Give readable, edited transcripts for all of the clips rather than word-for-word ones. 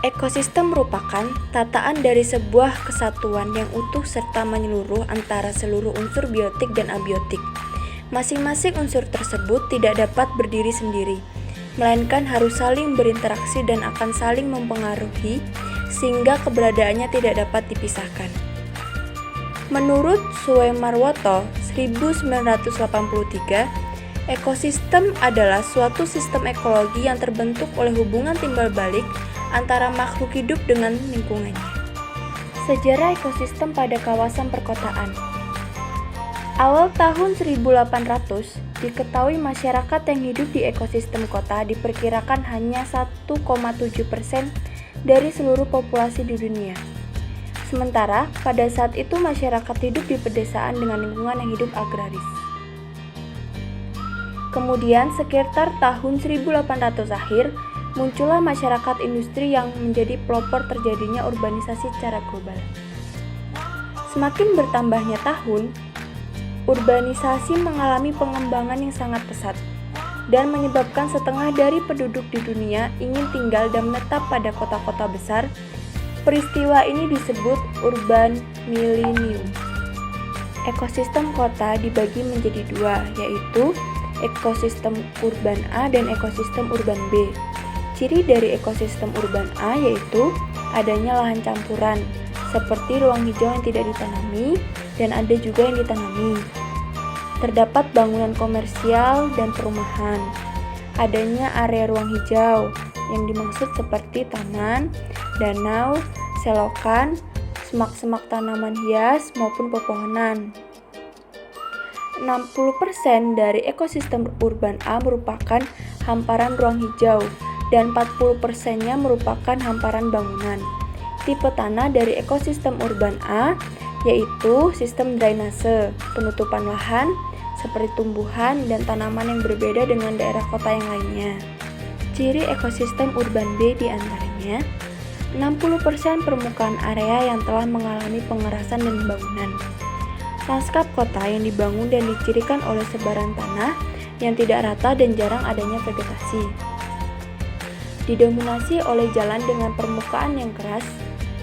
Ekosistem merupakan tataan dari sebuah kesatuan yang utuh serta menyeluruh antara seluruh unsur biotik dan abiotik. Masing-masing unsur tersebut tidak dapat berdiri sendiri, melainkan harus saling berinteraksi dan akan saling mempengaruhi sehingga keberadaannya tidak dapat dipisahkan. Menurut Suemarwoto 1983, ekosistem adalah suatu sistem ekologi yang terbentuk oleh hubungan timbal balik antara makhluk hidup dengan lingkungannya. Sejarah ekosistem pada kawasan perkotaan. Awal tahun 1800, diketahui masyarakat yang hidup di ekosistem kota diperkirakan hanya 1,7% dari seluruh populasi di dunia. Sementara, pada saat itu masyarakat hidup di pedesaan dengan lingkungan yang hidup agraris. Kemudian, sekitar tahun 1800 akhir, muncullah masyarakat industri yang menjadi pelopor terjadinya urbanisasi secara global. Semakin bertambahnya tahun, urbanisasi mengalami pengembangan yang sangat pesat dan menyebabkan setengah dari penduduk di dunia ingin tinggal dan menetap pada kota-kota besar. Peristiwa ini disebut urban millennium. Ekosistem kota dibagi menjadi dua, yaitu ekosistem urban A dan ekosistem urban B. Ciri dari ekosistem urban A yaitu adanya lahan campuran, seperti ruang hijau yang tidak ditanami dan ada juga yang ditanami. Terdapat bangunan komersial dan perumahan. Adanya area ruang hijau yang dimaksud seperti taman, danau, selokan, semak-semak tanaman hias maupun pepohonan. 60% dari ekosistem urban A merupakan hamparan ruang hijau dan 40%-nya merupakan hamparan bangunan. Tipe tanah dari ekosistem urban A yaitu sistem drainase, penutupan lahan, seperti tumbuhan dan tanaman yang berbeda dengan daerah kota yang lainnya. Ciri ekosistem urban B diantaranya 60% permukaan area yang telah mengalami pengerasan dan bangunan. Lanskap kota yang dibangun dan dicirikan oleh sebaran tanah yang tidak rata dan jarang adanya vegetasi. Didominasi oleh jalan dengan permukaan yang keras,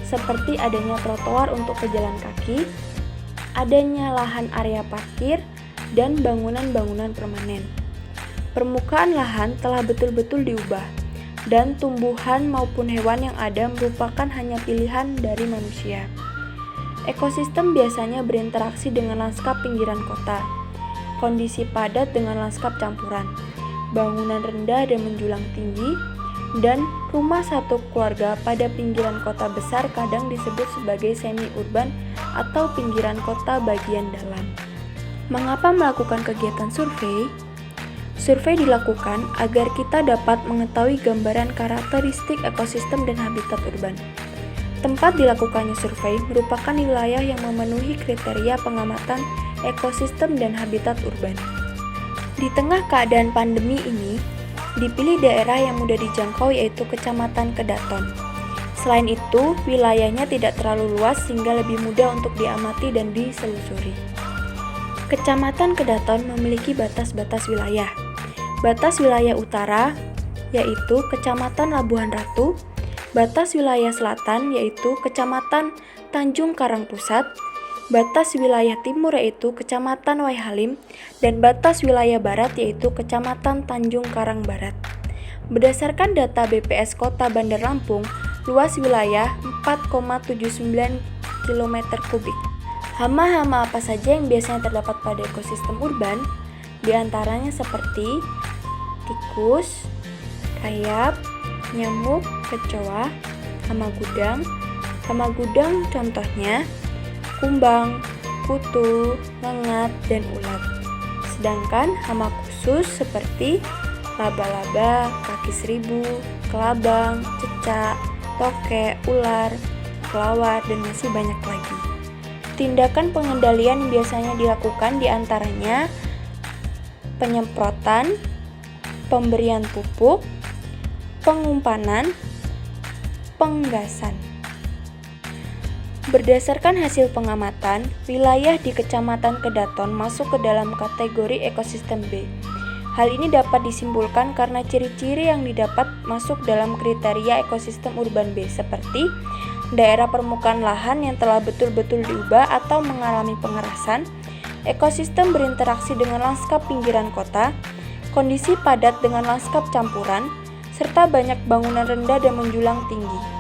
seperti adanya trotoar untuk pejalan kaki, adanya lahan area parkir, dan bangunan-bangunan permanen. Permukaan lahan telah betul-betul diubah, dan tumbuhan maupun hewan yang ada merupakan hanya pilihan dari manusia. Ekosistem biasanya berinteraksi dengan lanskap pinggiran kota, kondisi padat dengan lanskap campuran, bangunan rendah dan menjulang tinggi, dan rumah satu keluarga pada pinggiran kota besar kadang disebut sebagai semi-urban atau pinggiran kota bagian dalam. Mengapa melakukan kegiatan survei? Survei dilakukan agar kita dapat mengetahui gambaran karakteristik ekosistem dan habitat urban. Tempat dilakukannya survei merupakan wilayah yang memenuhi kriteria pengamatan ekosistem dan habitat urban. Di tengah keadaan pandemi ini, dipilih daerah yang mudah dijangkau yaitu Kecamatan Kedaton. Selain itu, wilayahnya tidak terlalu luas sehingga lebih mudah untuk diamati dan diselusuri. Kecamatan Kedaton memiliki batas-batas wilayah. Batas wilayah utara yaitu Kecamatan Labuhan Ratu, batas wilayah selatan yaitu Kecamatan Tanjung Karang Pusat, batas wilayah timur yaitu Kecamatan Waihalim, dan batas wilayah barat yaitu Kecamatan Tanjung Karang Barat. Berdasarkan data BPS Kota Bandar Lampung, luas wilayah 4,79 km3. Hama-hama apa saja yang biasanya terdapat pada ekosistem urban? Di antaranya seperti tikus, rayap, nyamuk, kecoa, hama gudang. Hama gudang contohnya kumbang, kutu, lengat, dan ulat. Sedangkan hama khusus seperti laba-laba, kaki seribu, kelabang, cecak, tokek, ular, kelawar, dan masih banyak lagi. Tindakan pengendalian yang biasanya dilakukan diantaranya penyemprotan, pemberian pupuk, pengumpanan, penggasan. Berdasarkan hasil pengamatan, wilayah di Kecamatan Kedaton masuk ke dalam kategori ekosistem B. Hal ini dapat disimpulkan karena ciri-ciri yang didapat masuk dalam kriteria ekosistem urban B seperti daerah permukaan lahan yang telah betul-betul diubah atau mengalami pengerasan, ekosistem berinteraksi dengan lanskap pinggiran kota, kondisi padat dengan lanskap campuran, serta banyak bangunan rendah dan menjulang tinggi.